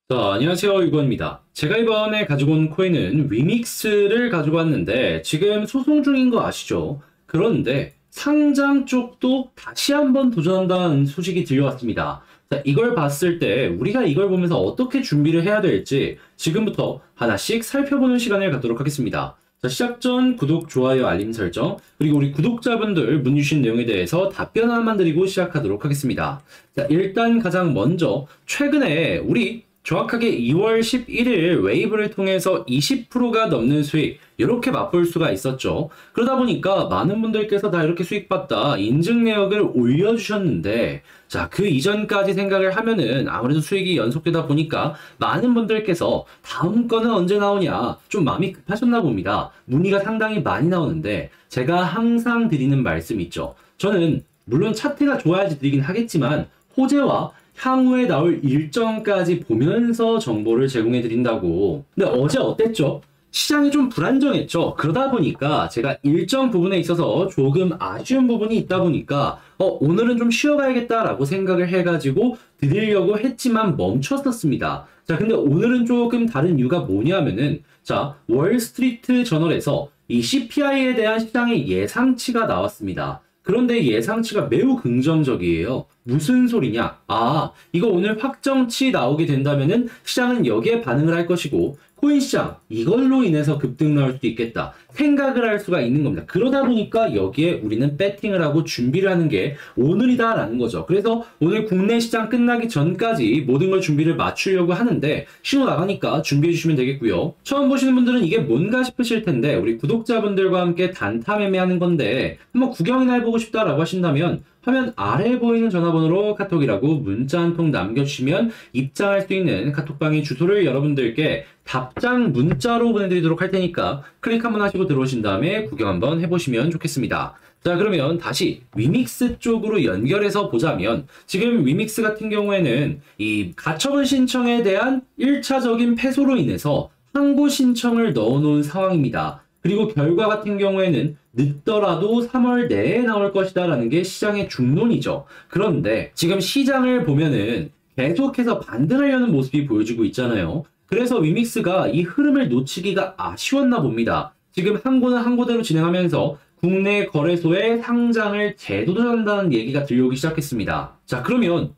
자, 안녕하세요. 유건입니다. 제가 이번에 가지고 온 코인은 위믹스를 가지고 왔는데 지금 소송 중인 거 아시죠? 그런데 상장 쪽도 다시 한번 도전한다는 소식이 들려왔습니다. 자, 이걸 봤을 때 우리가 이걸 보면서 어떻게 준비를 해야 될지 지금부터 하나씩 살펴보는 시간을 갖도록 하겠습니다. 자, 시작 전 구독, 좋아요, 알림 설정, 그리고 우리 구독자분들 문의 주신 내용에 대해서 답변 하나만 드리고 시작하도록 하겠습니다. 자, 일단 가장 먼저 최근에 우리 정확하게 2월 11일 웨이브를 통해서 20%가 넘는 수익 이렇게 맛볼 수가 있었죠. 그러다 보니까 많은 분들께서 다 이렇게 수익 봤다 인증 내역을 올려주셨는데 자, 그 이전까지 생각을 하면은 아무래도 수익이 연속되다 보니까 많은 분들께서 다음 거는 언제 나오냐 좀 마음이 급하셨나 봅니다. 문의가 상당히 많이 나오는데 제가 항상 드리는 말씀 있죠. 저는 물론 차트가 좋아야지 드리긴 하겠지만 호재와 향후에 나올 일정까지 보면서 정보를 제공해 드린다고. 근데 어제 어땠죠? 시장이 좀 불안정했죠. 그러다 보니까 제가 일정 부분에 있어서 조금 아쉬운 부분이 있다 보니까 오늘은 좀 쉬어가야겠다라고 생각을 해가지고 드리려고 했지만 멈췄었습니다. 자, 근데 오늘은 조금 다른 이유가 뭐냐면은 자, 월스트리트 저널에서 이 CPI에 대한 시장의 예상치가 나왔습니다. 그런데 예상치가 매우 긍정적이에요. 무슨 소리냐? 아, 이거 오늘 확정치 나오게 된다면은 시장은 여기에 반응을 할 것이고 코인 시장 이걸로 인해서 급등 나올 수도 있겠다 생각을 할 수가 있는 겁니다. 그러다 보니까 여기에 우리는 배팅을 하고 준비를 하는 게 오늘이다라는 거죠. 그래서 오늘 국내 시장 끝나기 전까지 모든 걸 준비를 맞추려고 하는데 신호 나가니까 준비해 주시면 되겠고요. 처음 보시는 분들은 이게 뭔가 싶으실 텐데 우리 구독자분들과 함께 단타 매매하는 건데 한번 구경이나 해보고 싶다라고 하신다면 화면 아래에 보이는 전화번호로 카톡이라고 문자 한 통 남겨주시면 입장할 수 있는 카톡방의 주소를 여러분들께 답장 문자로 보내드리도록 할 테니까 클릭 한번 하시고 들어오신 다음에 구경 한번 해보시면 좋겠습니다. 자, 그러면 다시 위믹스 쪽으로 연결해서 보자면 지금 위믹스 같은 경우에는 이 가처분 신청에 대한 1차적인 패소로 인해서 항고 신청을 넣어놓은 상황입니다. 그리고 결과 같은 경우에는 늦더라도 3월 내에 나올 것이다 라는 게 시장의 중론이죠. 그런데 지금 시장을 보면은 계속해서 반등하려는 모습이 보여지고 있잖아요. 그래서 위믹스가 이 흐름을 놓치기가 아쉬웠나 봅니다. 지금 항고는 항고대로 진행하면서 국내 거래소에 상장을 재도전한다는 얘기가 들려오기 시작했습니다. 자, 그러면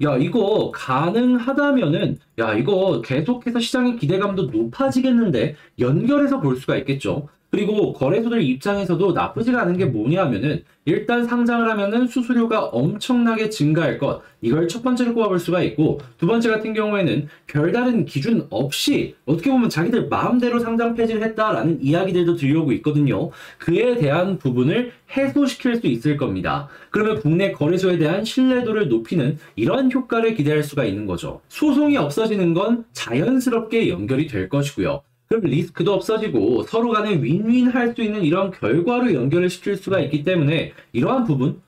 야, 이거 가능하다면은 야, 이거 계속해서 시장의 기대감도 높아지겠는데 연결해서 볼 수가 있겠죠. 그리고 거래소들 입장에서도 나쁘지가 않은 게 뭐냐면은 일단 상장을 하면은 수수료가 엄청나게 증가할 것, 이걸 첫 번째로 꼽아볼 수가 있고, 두 번째 같은 경우에는 별다른 기준 없이 어떻게 보면 자기들 마음대로 상장 폐지를 했다라는 이야기들도 들려오고 있거든요. 그에 대한 부분을 해소시킬 수 있을 겁니다. 그러면 국내 거래소에 대한 신뢰도를 높이는 이러한 효과를 기대할 수가 있는 거죠. 소송이 없어지는 건 자연스럽게 연결이 될 것이고요. 그럼 리스크도 없어지고 서로 간에 윈윈 할 수 있는 이런 결과로 연결을 시킬 수가 있기 때문에 이러한 부분,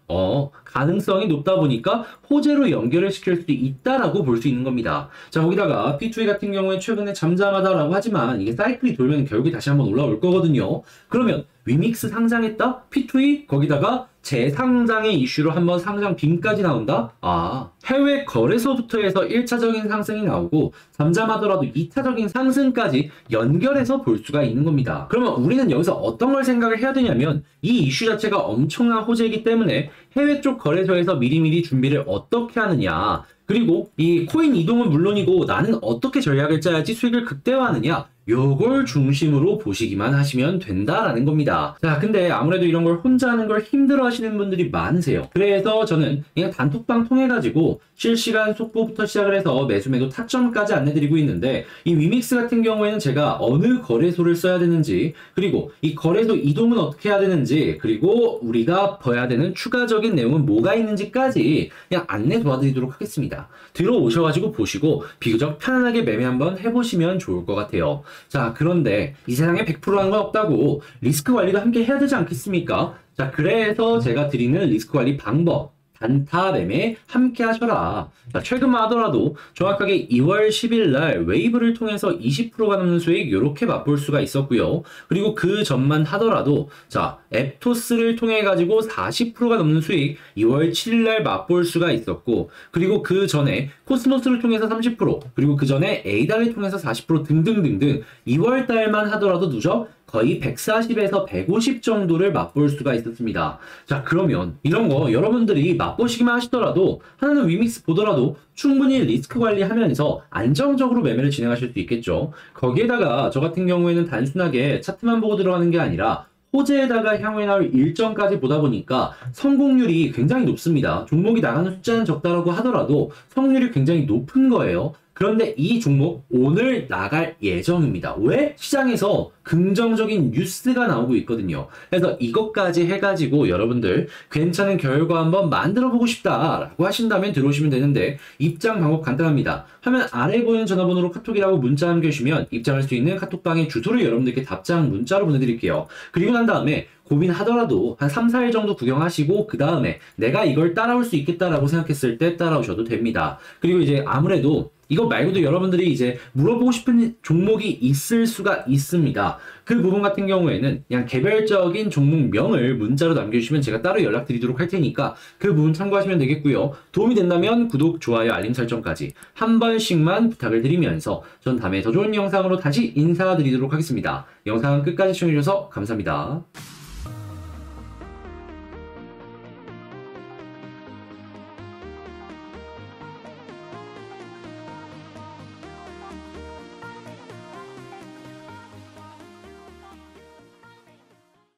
가능성이 높다 보니까 호재로 연결을 시킬 수도 있다라고 볼 수 있는 겁니다. 자, 거기다가 P2E 같은 경우에 최근에 잠잠하다라고 하지만 이게 사이클이 돌면 결국에 다시 한번 올라올 거거든요. 그러면 위믹스 상장했다? P2E? 거기다가 재상장의 이슈로 한번 상장 빔까지 나온다? 아, 해외 거래소부터 해서 1차적인 상승이 나오고 잠잠하더라도 2차적인 상승까지 연결해서 볼 수가 있는 겁니다. 그러면 우리는 여기서 어떤 걸 생각을 해야 되냐면 이 이슈 자체가 엄청난 호재이기 때문에 해외 쪽 거래소에서 미리미리 준비를 어떻게 하느냐, 그리고 이 코인 이동은 물론이고 나는 어떻게 전략을 짜야지 수익을 극대화하느냐, 요걸 중심으로 보시기만 하시면 된다라는 겁니다. 자, 근데 아무래도 이런 걸 혼자 하는 걸 힘들어 하시는 분들이 많으세요. 그래서 저는 그냥 단톡방 통해가지고 실시간 속보부터 시작을 해서 매수 매도 타점까지 안내드리고 있는데 이 위믹스 같은 경우에는 제가 어느 거래소를 써야 되는지, 그리고 이 거래소 이동은 어떻게 해야 되는지, 그리고 우리가 봐야 되는 추가적인 내용은 뭐가 있는지까지 그냥 안내 도와드리도록 하겠습니다. 들어오셔가지고 보시고 비교적 편안하게 매매 한번 해보시면 좋을 것 같아요. 자, 그런데 이 세상에 100%라는 건 없다고 리스크 관리도 함께 해야 되지 않겠습니까? 자, 그래서 제가 드리는 리스크 관리 방법, 단타 매매 함께 하셔라. 자, 최근만 하더라도 정확하게 2월 10일 날 웨이브를 통해서 20%가 넘는 수익 이렇게 맛볼 수가 있었고요. 그리고 그 전만 하더라도 자, 앱토스를 통해 가지고 40%가 넘는 수익 2월 7일 날 맛볼 수가 있었고, 그리고 그 전에 코스모스를 통해서 30%, 그리고 그 전에 에이다를 통해서 40% 등등등등 2월 달만 하더라도 누적 거의 140에서 150 정도를 맛볼 수가 있었습니다. 자, 그러면 이런 거 여러분들이 맛보시기만 하시더라도 하나는 위믹스 보더라도 충분히 리스크 관리하면서 안정적으로 매매를 진행하실 수 있겠죠. 거기에다가 저 같은 경우에는 단순하게 차트만 보고 들어가는 게 아니라 호재에다가 향후에 나올 일정까지 보다 보니까 성공률이 굉장히 높습니다. 종목이 나가는 숫자는 적다라고 하더라도 성공률이 굉장히 높은 거예요. 그런데 이 종목 오늘 나갈 예정입니다. 왜? 시장에서 긍정적인 뉴스가 나오고 있거든요. 그래서 이것까지 해가지고 여러분들 괜찮은 결과 한번 만들어 보고 싶다라고 하신다면 들어오시면 되는데, 입장 방법 간단합니다. 화면 아래 보이는 전화번호로 카톡이라고 문자 남겨주시면 입장할 수 있는 카톡방의 주소를 여러분들께 답장 문자로 보내드릴게요. 그리고 난 다음에 고민하더라도 한 3, 4일 정도 구경하시고 그 다음에 내가 이걸 따라올 수 있겠다라고 생각했을 때 따라오셔도 됩니다. 그리고 이제 아무래도 이거 말고도 여러분들이 이제 물어보고 싶은 종목이 있을 수가 있습니다. 그 부분 같은 경우에는 그냥 개별적인 종목명을 문자로 남겨주시면 제가 따로 연락드리도록 할 테니까 그 부분 참고하시면 되겠고요. 도움이 된다면 구독, 좋아요, 알림 설정까지 한 번씩만 부탁을 드리면서 전 다음에 더 좋은 영상으로 다시 인사드리도록 하겠습니다. 영상 끝까지 시청해주셔서 감사합니다.